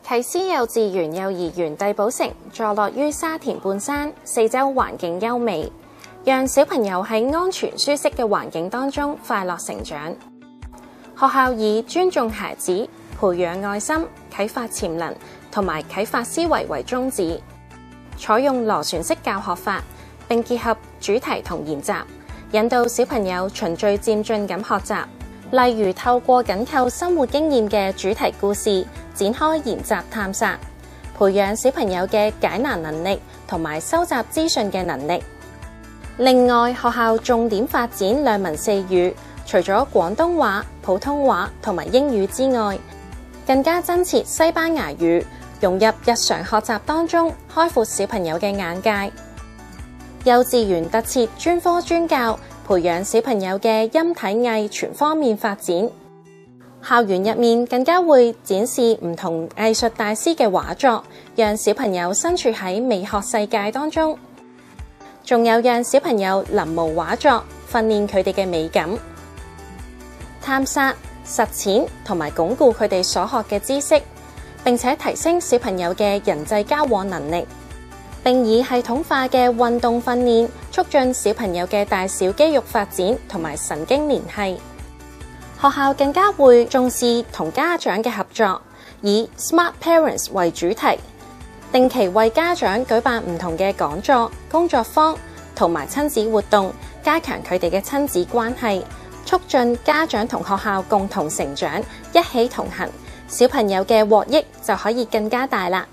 啟思幼稚園幼兒園帝寶城坐落於沙田半山，四周環境優美，讓小朋友喺安全舒適嘅環境當中快樂成長。學校以尊重孩子、培養愛心、啟發潛能同埋啟發思維為宗旨，採用螺旋式教學法，並結合主題同研習，引導小朋友循序漸進咁學習。例如透過緊扣生活經驗嘅主題故事，展開研習探索，培養小朋友嘅解難能力同埋收集資訊嘅能力。另外，學校重點發展兩文四語，除咗廣東話、普通話同埋英語之外，更加增設西班牙語，融入日常學習當中，開闊小朋友嘅眼界。幼稚園特設專科專教，培養小朋友嘅音體藝全方面發展。校園入面更加會展示唔同藝術大師嘅畫作，讓小朋友身處喺美學世界當中。仲有讓小朋友臨摹畫作，訓練佢哋嘅美感。探索、實踐同埋鞏固佢哋所學嘅知識，並且提升小朋友嘅人際交往能力。並以系統化嘅運動訓練，促進小朋友嘅大小肌肉發展同埋神經聯繫。學校更加會重視同家長嘅合作，以 Smart Parents 為主題，定期為家長舉辦唔同嘅講座、工作坊同埋親子活動，加強佢哋嘅親子關係，促進家長同學校共同成長，一起同行，小朋友嘅獲益就可以更加大啦。